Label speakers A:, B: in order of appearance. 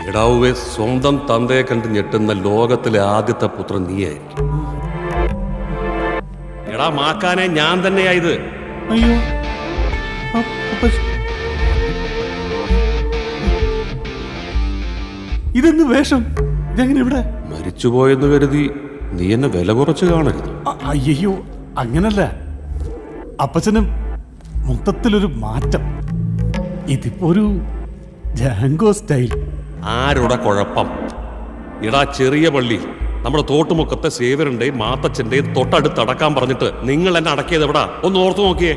A: എടാവുവേ, സ്വന്തം തന്തയെ കണ്ട് ഞെട്ടുന്ന ലോകത്തിലെ ആദ്യത്തെ പുത്രൻ നീയായിരിക്കും. എടാ മാക്കാനെ, ഞാൻ തന്നെയായത്.
B: അയ്യോ, ഇതെന്ത് വേഷം? ഇതെങ്ങനെ ഇവിടെ?
A: മരിച്ചുപോയെന്ന് കരുതി നീ എന്നെ വില കുറച്ച് കാണരുത്.
B: അയ്യോ, അങ്ങനല്ല. അപ്പച്ചന് മൊത്തത്തിലൊരു മാറ്റം. ഇതിപ്പോ ഒരു ജാങ്കോ സ്റ്റൈൽ.
A: ആരുടെ കുഴപ്പം? ഇടാ ചെറിയ പള്ളി, നമ്മുടെ തോട്ടുമുക്കത്തെ സേവ്യറിന്റെയും മാത്തച്ഛന്റെയും തൊട്ടടുത്ത് അടക്കാൻ പറഞ്ഞിട്ട് നിങ്ങൾ എന്നെ അടക്കിയത് എവിടാ? ഒന്ന് ഓർത്തു നോക്കിയേ.